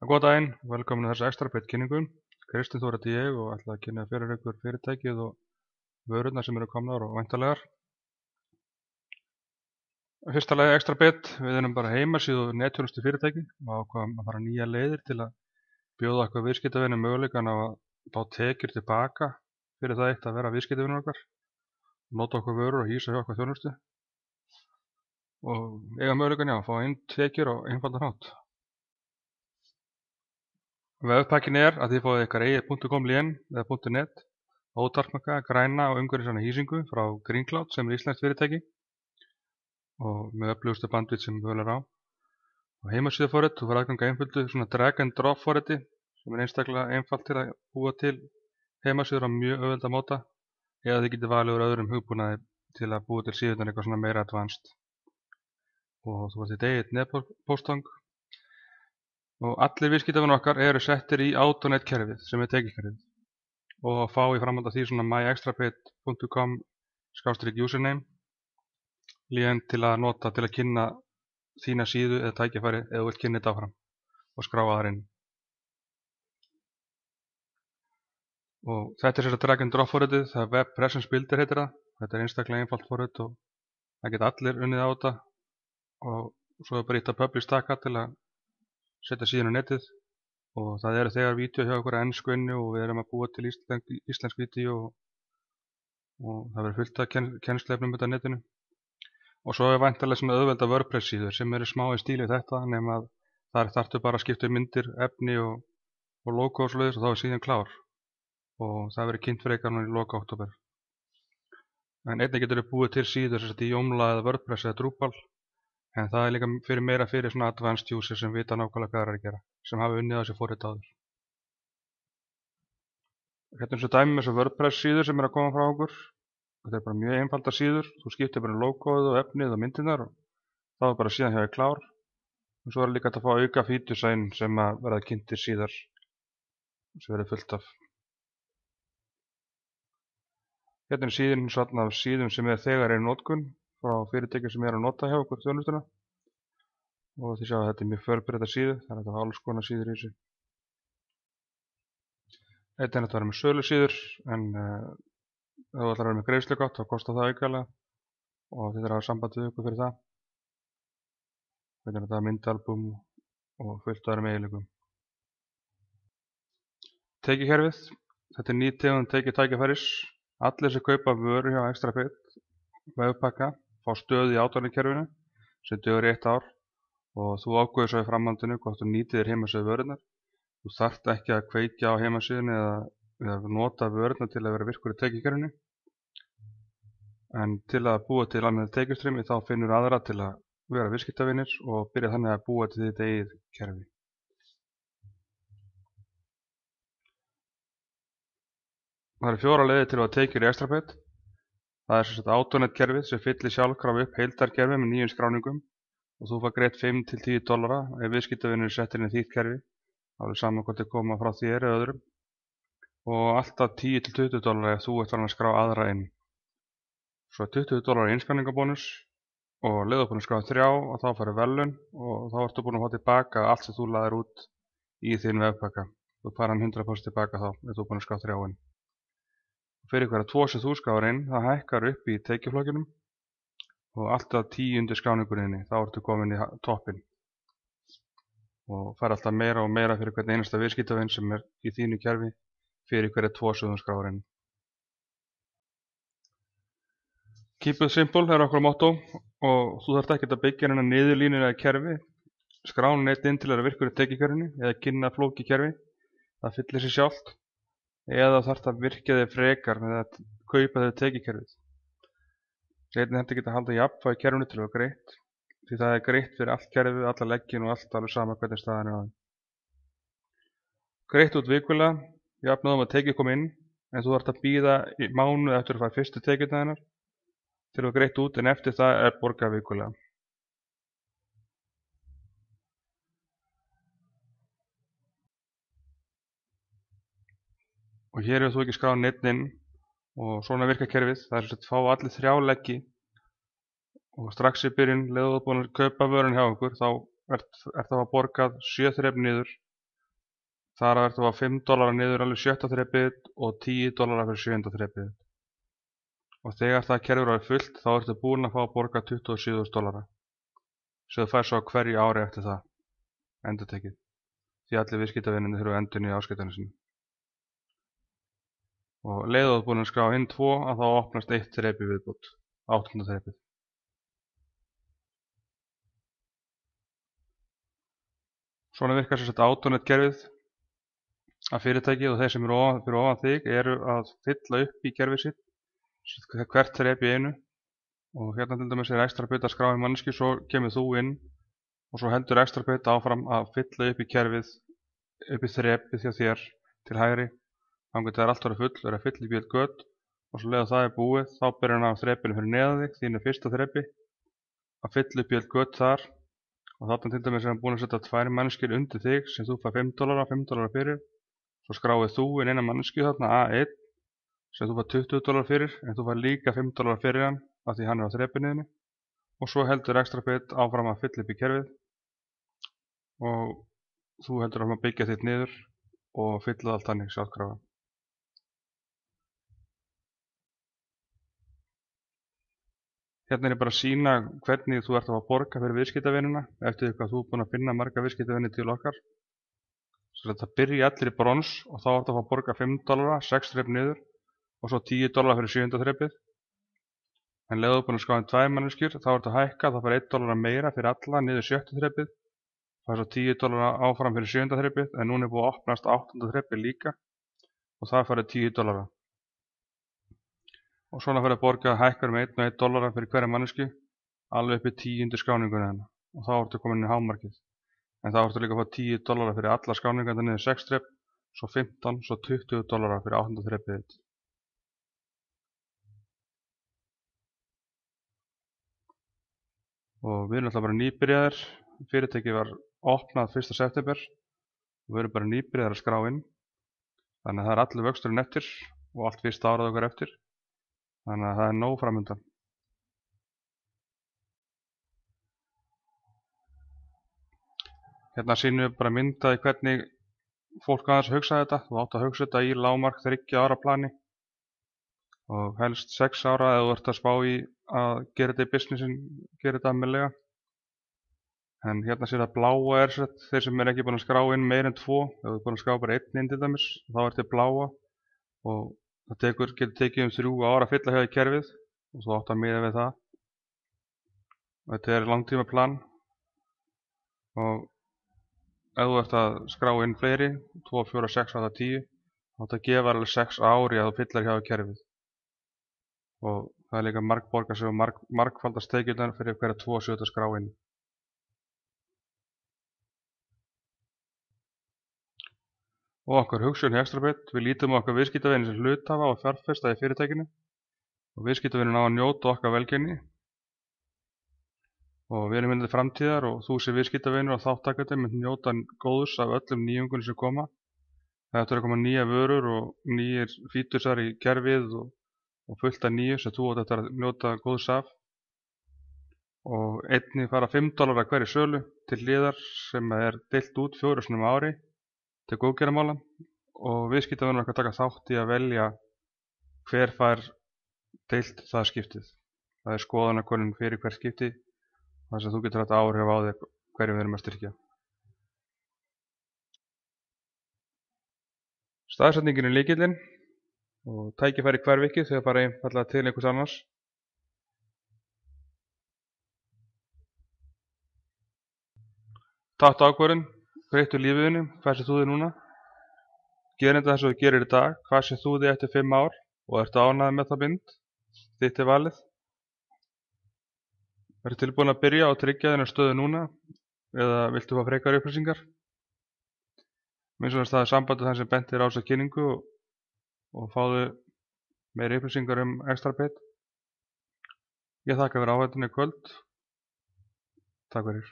Góðan daginn, velkomin að þessu Extrabeit kynningu. Kristinn Þór heiti ég og ætla að kynna fyrir ykkur fyrirtækið og vörurnar sem eru komnar og væntanlegar. Í fyrsta lagi Extrabeit, við erum bara heimasíðu og netþjónustu fyrirtæki og ákvaðum að fara nýja leiðir til að bjóða okkar viðskiptavinum möguleikann á að fá tekjur tilbaka fyrir það eitt að vera viðskiptavinur okkar, nota okkur vörur og hýsa hjá okkar þjónustu og eiga möguleikann að fá inn tekjur á einfaldan hátt. Vefpakkin að þið fáið ykkar eigið .com lén eða .net, ótakmarkaða, græna og umhverfisvæna hýsingu frá Greencloud sem íslenskt fyrirtæki og með öflugustu bandvít sem völ á. Og heimasíðuforrit, þú fær aðgang að einföldu svona drag and drop forriti sem einstaklega einfalt til að búa til heimasíður á mjög auðvelda máta eða þið getið valið úr öðrum hugbúnaði til að búa til síðurnar eitthvað svona meira advanced. Og þú fær þitt eigið netpósthang og allir viðskiptavinir okkar eru settir í Autonet kerfið sem tekjukerfið og fá í framhald af því svona myextrabeit.com/username lén til að nota til að kynna þína síðu eða tækifæri eða þú vilt kynna þetta áfram og skrá aðra inn. Og þetta þetta drag and drop forritið, það Web Presence Builder heitir það. Þetta einstaklega einfalt forrit og það geta allir unnið á þetta og svo bara ítta publish taka til að setja síðan á netið og það eru þegar vídeó hjá okkur á ensku inni og við erum að búa til íslensk vídeó og það verður fullt af kennsluefnum á netinu. Og svo væntanlega svona auðvelda WordPress síður sem eru smá í stíli þetta nema að þar þarftu bara að skipta myndir, efni og logo og svoleiðis og þá síðan klár. Og það verður kynnt fyrir ykkar núna í loka október. En einnig getur þið búið til síður sem í Joomla eða WordPress eða Drupal en það líka meira fyrir svona advanced user sem vita nákvæmlega hvað það að gera, sem hafa unnið á þessi forrit áður. Hérna eins og dæmi með þessu WordPress síður sem að koma frá okkur. Þetta bara mjög einfaldar síður, þú skiptir bara logoið og efnið og myndirnar og þá bara síðan hjá þér klár. Og svo líka að fá auka features inn sem að verða kynntir síðar sem verður fullt af. Hérna síðan svona af síðum sem þegar í notkun frá fyrirtækjum sem að nota hjá okkur þjónustuna og þið sjá að þetta mjög fjölbreytta síðu, þannig að þetta var alls konar síður í þessu. Þetta var með sölu síður en ef þú ætlar að vera með greiðslugátt þá kostar það aukalega og þið þarf að hafa samband við ykkur fyrir það. Þetta er myndalbum og fullt af öðrum eiginleikum. Tekjukerfið, þetta ný tegund tekjutækifæris. Allir sem kaupa vöru hjá Extrabeit vefpakka fá stöðu í Autonet-kerfinu sem dugar í 1 ár og þú ákveður svo í framhaldinu hvort þú nýtir þér heimasíðu vörurnar. Þú þarft ekki að kveikja á heimasíðunni eða nota vörurnar til að vera virkur í tekjukerfinu. En til að búa til almennt tekjustreymi þá finnur aðra til að vera viðskiptavinir og byrja þannig að búa til þitt eigið kerfi. Það eru 4 leiðir til að tekjur í Extrabeit. Það sem sagt Autonet kerfið sem fyllir sjálfkrafa upp heildarkerfi með nýjum skráningum og þú fær greitt $5 til $10 ef viðskiptavinur settir inn í þitt kerfi. Það er saman hvort þið koma frá þér eða öðrum. Og alltaf $10 til $20 ef þú ert farin að skrá aðra inn. Svo $20 innskráningarbónus og leiðu búin að skráða 3 og þá færðu verðlaun og þá ertu búin að fá tilbaka allt sem þú laðir út í þinn vefpakka. Þú fær hann 100% tilbaka þá ef þú búin að skráða 3 inn. Fyrir hverja 2 sem þú skráðir inn það hækkar upp í tekjuflokkinum og alltaf 10 undir skráningunni þá ertu komin í toppinn. Og fær alltaf meira og meira fyrir hvern einasta viðskiptavin sem í þínu kerfi fyrir hverja 2 sem þú skráðir inn. Keep it simple okkar motto og þú þarft ekkert að byggja hérna niðurlínur eða kerfi, skrána neitt inn til að vera virkur í tekjukerfinu eða kynna flókið kerfi, það fyllir sig sjálft, eða þarft að virkja þig frekar með að kaupa þig tekjukerfið. Einnig þetta geta að halda jafnvægi í kerfinu til að vera greitt, því það er greitt fyrir allt kerfið, alla leggin og allt alveg sama hvernig staðan á þeim. Greitt út vikulega, jafnóðum að tekið koma inn, en þú þarft að bíða í mánuð eftir að fara fyrstu tekjurnar hennar. Til að greitt út en eftir það borgað vikulega. Og hér hefur þú ekki skráð neitt inn og svona virkar kerfið. Það er að fá allir 3 leggi og strax í byrjun, leðu þú búin að kaupa vörun hjá okkur, þá það borgað 7 þrep niður Þar ertu að fá $5 niður alveg 7. þrepið og $10 fyrir 7. þrepið. Og þegar það kerfi er fullt þá ertu búinn að fá að borga $27.000 sem þú fær svo á hverju ári eftir það, endurtekið, því allir viðskiptavinirnir þurfa að endurnýja áskriftarnar sínar. Og leið og þú ert búinn að skrá inn 2 að þá opnast 1 þrep í viðbót, 8. þrepið. Svona virkar sem sagt Autonet kerfið að fyrirtækið og þeir sem eru fyrir ofan þig eru að fylla upp í kerfið sitt hvert þrep í einu. Og hérna til dæmis Extrabit að skrá inn manneskju, svo kemur þú inn og svo heldur Extrabit áfram að fylla upp í kerfið, upp í þrepið hjá þér til hægri. Þangað til það er allt orðið full, að fylla upp í öll göt og svo leið það er búið, þá byrjar hann á þrepinu fyrir neðan þig, þínu fyrsta þrepi, að fylla upp í öll göt þar. Og þarna til dæmis er hann búinn að setja 2 manneskjur undir þig sem þú fær $5 fyrir. Svo skráið þú inn eina manneskju þarna A1 sem þú fær $20 fyrir, en þú fær líka $5 fyrir hann af því hann er á þrepinu. Og svo heldur Extrabit áfram að fylla upp í kerfið og þú heldur áfram að byggja þitt niður og fylla allt þannig sjálfkrafa. Hérna er ég bara að sýna hvernig þú ert að fá að borga fyrir viðskiptavinina eftir því hvað þú er búinn að finna marga viðskiptavini til okkar. Svo þetta byrja allir í brons og þá ertu að fá að borga $5, 6 þrep niður og svo $10 fyrir 7. þrepið. En leið þú er búinn að skrá inn 2 manneskjur þá ertu að hækka, þá fær $1 meira fyrir alla niður 7. þrepið. Það er svo $10 áfram fyrir 7. þrepið, en núna er búið að opnast 8. þrepið líka og það færði $10. Og svona fyrir að borga hækkar með $1 fyrir hverja mannesku alveg upp í 10. skráninguna hennar og þá ertu komin í hámarkið. En þá ertu líka að fá $10 fyrir alla skráningarna niður 6 þrep, svo 15, svo $20 fyrir 8. þrepið. Og við erum alltaf bara nýbyrjaðir, fyrirtækið var opnað 1. september og við erum bara nýbyrjaðir að skrá inn. Þannig að það er allir vöxturinn eftir og allt fyrsta árað okkar eftir. Þannig að það er nóg framundan. Hérna sýnum við bara myndaði hvernig fólk aðeins hugsa þetta. Þú átt að hugsa þetta í lágmark 3 ára plani og helst 6 ára ef þú ert að spá í að gera þetta í businessin, gera þetta almennilega. En hérna sér það bláa er sett, þeir sem er ekki búin að skrá inn meir en 2, ef þú er búin að skrá bara 1 inn til dæmis, þá er þetta bláa og það getur tekið 3 ára að fylla hjá í kerfið og þú átt að miða við það. Og þetta er langtíma plan og ef þú ert að skrá inn fleiri, 2, 4, 6, 8, 10, þá átt að gefa alveg 6 ári að þú fyllar hjá í kerfið. Og það er líka margborgar sem margfaldast tekjurnar fyrir hverja 2 sjöta skrá inn. Og okkar hugsun hjá Extrabit, við lítum á okkar viðskiptavini sem hluthafa og fjárfesta í fyrirtækinu og viðskiptavinin á að njóta okkar velgengni og við erum myndið framtíðar og þú sem viðskiptavinur og þáttakandi myndið njóta góðs af öllum nýjungunum sem koma. Þetta er að koma nýja vörur og nýjir fítusar í kerfið og fullt af nýju sem þú átt eftir að njóta góðs af. Og einnig fara $5 hverju sölu til hliðar sem er deilt út 4 sinnum á ári til góðgerðarmála og viðskiptavinur okkar taka þátt í að velja hver fær deilt það skiptið. Það er skoðanakönnun fyrir hver skipti þar sem þú getur haft áhrif á þig hverju við erum að styrkja. Staðsetningin er lykillinn og tækifæri hver viki þegar bara einfallega til einhvers annars. Taktu ákvörðun, breyttu lífiðinu, hvað sé þú þig núna? Gerðu þetta eins og þú gerir í dag, hvað sé þú þig eftir 5 ár og ertu ánægður með það bind? Þitt er valið. Ertu tilbúin að byrja og tryggja þína stöðu núna eða viltu fá frekari upplýsingar? Minnst það er sambandið þann sem benti þér á þessa kynningu og fáðu meiri upplýsingar Extrabit. Ég þakka fyrir áhættunni í kvöld. Takk fyrir.